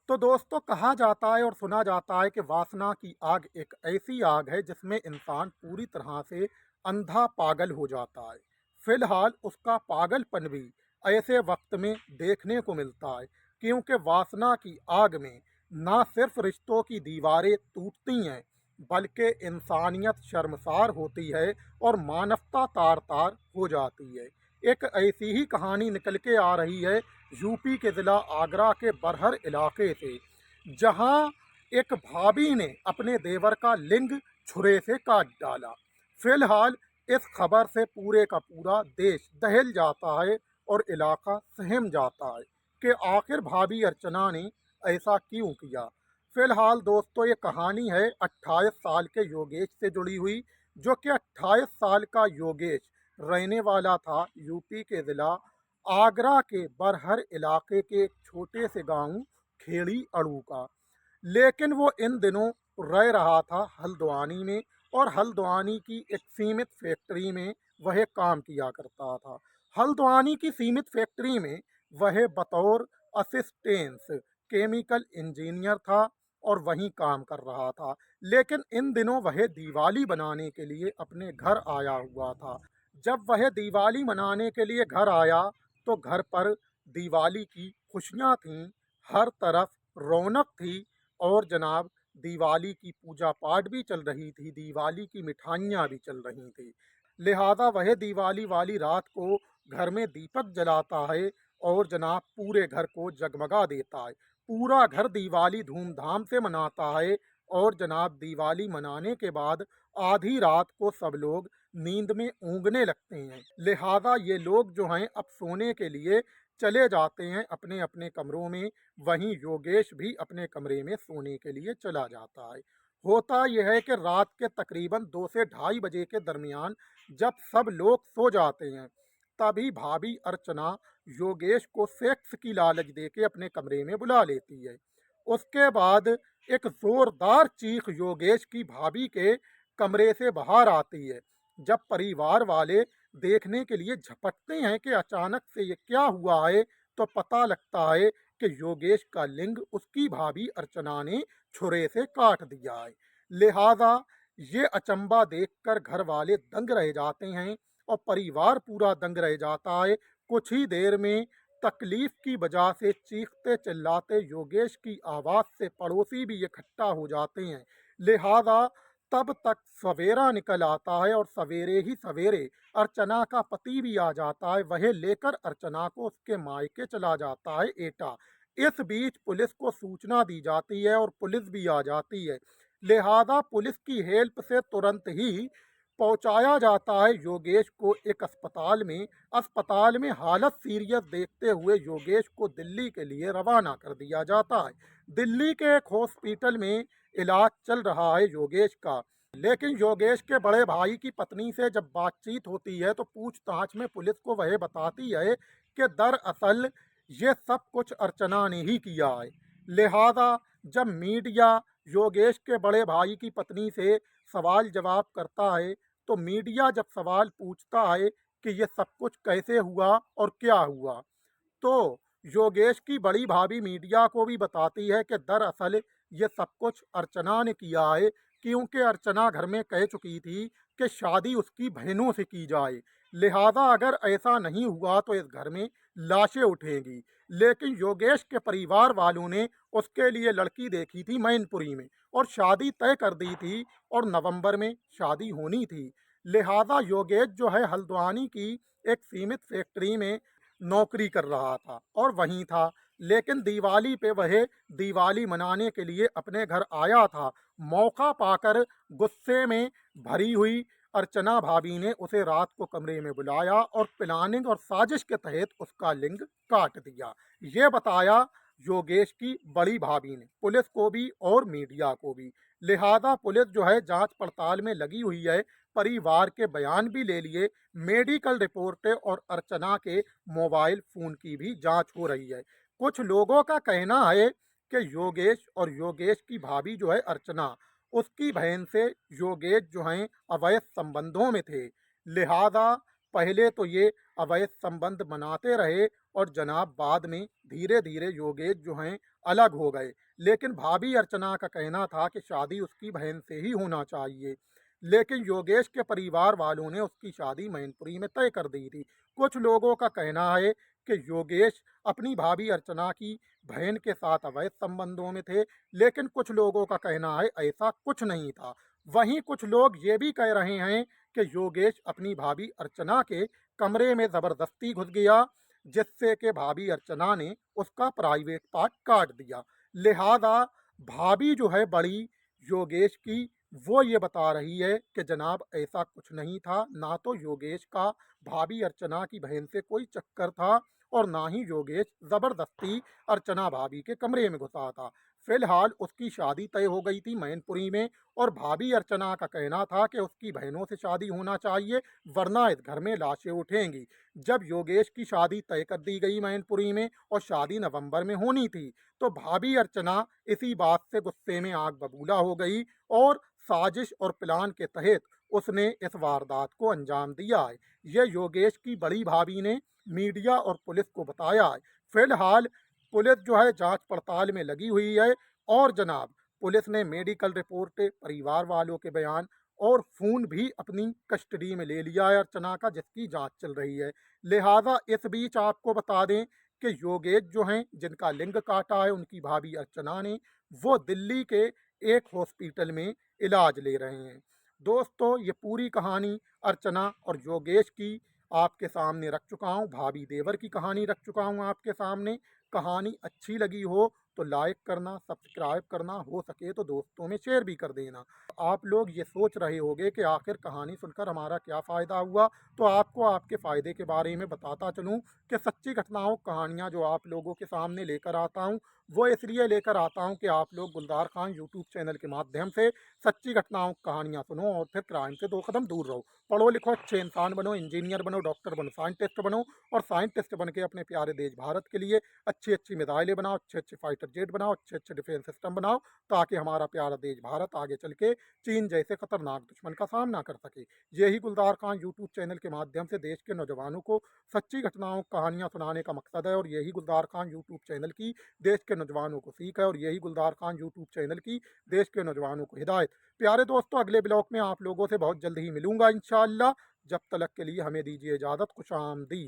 तो दोस्तों कहा जाता है और सुना जाता है कि वासना की आग एक ऐसी आग है जिसमें इंसान पूरी तरह से अंधा पागल हो जाता है। फिलहाल उसका पागलपन भी ऐसे वक्त में देखने को मिलता है, क्योंकि वासना की आग में ना सिर्फ रिश्तों की दीवारें टूटती हैं, बल्कि इंसानियत शर्मसार होती है और मानवता तार तार हो जाती है। एक ऐसी ही कहानी निकल के आ रही है यूपी के ज़िला आगरा के बरहर इलाके से, जहां एक भाभी ने अपने देवर का लिंग छुरे से काट डाला। फिलहाल इस खबर से पूरे का पूरा देश दहल जाता है और इलाका सहम जाता है कि आखिर भाभी अर्चना ने ऐसा क्यों किया। फिलहाल दोस्तों ये कहानी है 28 साल के योगेश से जुड़ी हुई, जो कि 28 साल का योगेश रहने वाला था यूपी के ज़िला आगरा के बरहर इलाके के एक छोटे से गांव खेड़ी अड़ू का। लेकिन वो इन दिनों रह रहा था हल्द्वानी में, और हल्द्वानी की एक सीमित फैक्ट्री में वह काम किया करता था। हल्द्वानी की सीमित फैक्ट्री में वह बतौर असिस्टेंस केमिकल इंजीनियर था और वहीं काम कर रहा था। लेकिन इन दिनों वह दिवाली बनाने के लिए अपने घर आया हुआ था। जब वह दिवाली मनाने के लिए घर आया तो घर पर दिवाली की खुशियाँ थीं, हर तरफ रौनक थी, और जनाब दिवाली की पूजा पाठ भी चल रही थी, दिवाली की मिठाइयाँ भी चल रही थी। लिहाजा वह दिवाली वाली रात को घर में दीपक जलाता है और जनाब पूरे घर को जगमगा देता है। पूरा घर दिवाली धूमधाम से मनाता है, और जनाब दिवाली मनाने के बाद आधी रात को सब लोग नींद में ऊँघने लगते हैं। लिहाजा ये लोग जो हैं अब सोने के लिए चले जाते हैं अपने अपने कमरों में, वहीं योगेश भी अपने कमरे में सोने के लिए चला जाता है। होता यह है कि रात के तकरीबन 2 से ढाई बजे के दरमियान जब सब लोग सो जाते हैं, तभी भाभी अर्चना योगेश को सेक्स की लालच देके अपने कमरे में बुला लेती है। उसके बाद एक जोरदार चीख योगेश की भाभी के कमरे से बाहर आती है। जब परिवार वाले देखने के लिए झपटते हैं कि अचानक से ये क्या हुआ है, तो पता लगता है कि योगेश का लिंग उसकी भाभी अर्चना ने छुरे से काट दिया है। लिहाजा ये अचंबा देखकर घर वाले दंग रह जाते हैं और परिवार पूरा दंग रह जाता है। कुछ ही देर में तकलीफ की वजह से चीखते चिल्लाते योगेश की आवाज़ से पड़ोसी भी इकट्ठा हो जाते हैं। लिहाजा तब तक सवेरा निकल आता है और सवेरे ही सवेरे अर्चना का पति भी आ जाता है। वह लेकर अर्चना को उसके मायके चला जाता है एटा। इस बीच पुलिस को सूचना दी जाती है और पुलिस भी आ जाती है। लिहाजा पुलिस की हेल्प से तुरंत ही पहुंचाया जाता है योगेश को एक अस्पताल में। अस्पताल में हालत सीरियस देखते हुए योगेश को दिल्ली के लिए रवाना कर दिया जाता है। दिल्ली के एक हॉस्पिटल में इलाज चल रहा है योगेश का। लेकिन योगेश के बड़े भाई की पत्नी से जब बातचीत होती है तो पूछताछ में पुलिस को वह बताती है कि दरअसल ये सब कुछ अर्चना ने ही किया है। लिहाजा जब मीडिया योगेश के बड़े भाई की पत्नी से सवाल जवाब करता है, तो मीडिया जब सवाल पूछता है कि ये सब कुछ कैसे हुआ और क्या हुआ, तो योगेश की बड़ी भाभी मीडिया को भी बताती है कि दरअसल ये सब कुछ अर्चना ने किया है, क्योंकि अर्चना घर में कह चुकी थी कि शादी उसकी बहनों से की जाए। लिहाजा अगर ऐसा नहीं हुआ तो इस घर में लाशें उठेंगी। लेकिन योगेश के परिवार वालों ने उसके लिए लड़की देखी थी मैनपुरी में, और शादी तय कर दी थी, और नवंबर में शादी होनी थी। लिहाजा योगेश जो है हल्द्वानी की एक सीमित फैक्ट्री में नौकरी कर रहा था और वहीं था। लेकिन दिवाली पे वह दिवाली मनाने के लिए अपने घर आया था। मौका पाकर गुस्से में भरी हुई अर्चना भाभी ने उसे रात को कमरे में बुलाया और प्लानिंग और साजिश के तहत उसका लिंग काट दिया। ये बताया योगेश की बड़ी भाभी ने पुलिस को भी और मीडिया को भी। लिहाजा पुलिस जो है जांच पड़ताल में लगी हुई है, परिवार के बयान भी ले लिए, मेडिकल रिपोर्टें और अर्चना के मोबाइल फ़ोन की भी जांच हो रही है। कुछ लोगों का कहना है कि योगेश और योगेश की भाभी जो है अर्चना, उसकी बहन से योगेश जो हैं अवैध संबंधों में थे। लिहाजा पहले तो ये अवैध संबंध बनाते रहे, और जनाब बाद में धीरे धीरे योगेश जो हैं अलग हो गए। लेकिन भाभी अर्चना का कहना था कि शादी उसकी बहन से ही होना चाहिए। लेकिन योगेश के परिवार वालों ने उसकी शादी मैनपुरी में तय कर दी थी। कुछ लोगों का कहना है कि योगेश अपनी भाभी अर्चना की बहन के साथ अवैध संबंधों में थे, लेकिन कुछ लोगों का कहना है ऐसा कुछ नहीं था। वहीं कुछ लोग ये भी कह रहे हैं कि योगेश अपनी भाभी अर्चना के कमरे में जबरदस्ती घुस गया, जिससे कि भाभी अर्चना ने उसका प्राइवेट पार्ट काट दिया। लिहाजा भाभी जो है बड़ी योगेश की, वो ये बता रही है कि जनाब ऐसा कुछ नहीं था, ना तो योगेश का भाभी अर्चना की बहन से कोई चक्कर था और ना ही योगेश जबरदस्ती अर्चना भाभी के कमरे में घुसा था। फिलहाल उसकी शादी तय हो गई थी मैनपुरी में और भाभी अर्चना का कहना था कि उसकी बहनों से शादी होना चाहिए, वरना इस घर में लाशें उठेंगी। जब योगेश की शादी तय कर दी गई मैनपुरी में और शादी नवंबर में होनी थी, तो भाभी अर्चना इसी बात से गुस्से में आग बबूला हो गई और साजिश और प्लान के तहत उसने इस वारदात को अंजाम दिया है। यह योगेश की बड़ी भाभी ने मीडिया और पुलिस को बताया है। फिलहाल पुलिस जो है जांच पड़ताल में लगी हुई है और जनाब पुलिस ने मेडिकल रिपोर्ट, परिवार वालों के बयान और फ़ोन भी अपनी कस्टडी में ले लिया है अर्चना का, जिसकी जांच चल रही है। लिहाजा इस बीच आपको बता दें कि योगेश जो हैं जिनका लिंग काटा है उनकी भाभी अर्चना ने, वो दिल्ली के एक हॉस्पिटल में इलाज ले रहे हैं। दोस्तों ये पूरी कहानी अर्चना और योगेश की आपके सामने रख चुका हूँ, भाभी देवर की कहानी रख चुका हूँ आपके सामने। कहानी अच्छी लगी हो तो लाइक करना, सब्सक्राइब करना, हो सके तो दोस्तों में शेयर भी कर देना। आप लोग ये सोच रहे होंगे कि आखिर कहानी सुनकर हमारा क्या फ़ायदा हुआ, तो आपको आपके फ़ायदे के बारे में बताता चलूँ कि सच्ची घटनाओं कहानियाँ जो आप लोगों के सामने लेकर आता हूँ, वो इसलिए लेकर आता हूँ कि आप लोग गुलजार खान यूट्यूब चैनल के माध्यम से सच्ची घटनाओं कहानियाँ सुनो और फिर क्राइम से 2 कदम दूर रहो। पढ़ो लिखो, अच्छे इंसान बनो, इंजीनियर बनो, डॉक्टर बनो, साइंटिस्ट बनो और साइंटिस्ट बन के अपने प्यारे देश भारत के लिए अच्छी-अच्छी मिसाइलें बनाओ, अच्छे-अच्छे फाइटर जेट बनाओ, अच्छे-अच्छे डिफेंस सिस्टम बनाओ, ताकि हमारा प्यारा देश भारत आगे चल के चीन जैसे खतरनाक दुश्मन का सामना कर सके। यही गुलजार खान यूट्यूब चैनल के माध्यम से देश के नौजवानों को सच्ची घटनाओं कहानियाँ सुनाने का मकसद है और यही गुलजार खान यूट्यूब चैनल की देश के नौजवानों को सीख है और यही गुलजार खान यूट्यूब चैनल की देश के नौजवानों को हिदायत। प्यारे दोस्तों अगले ब्लॉग में आप लोगों से बहुत जल्द ही मिलूंगा इंशाअल्लाह। जब तक के लिए हमें दीजिए इजाज़त, खुश आमदीद।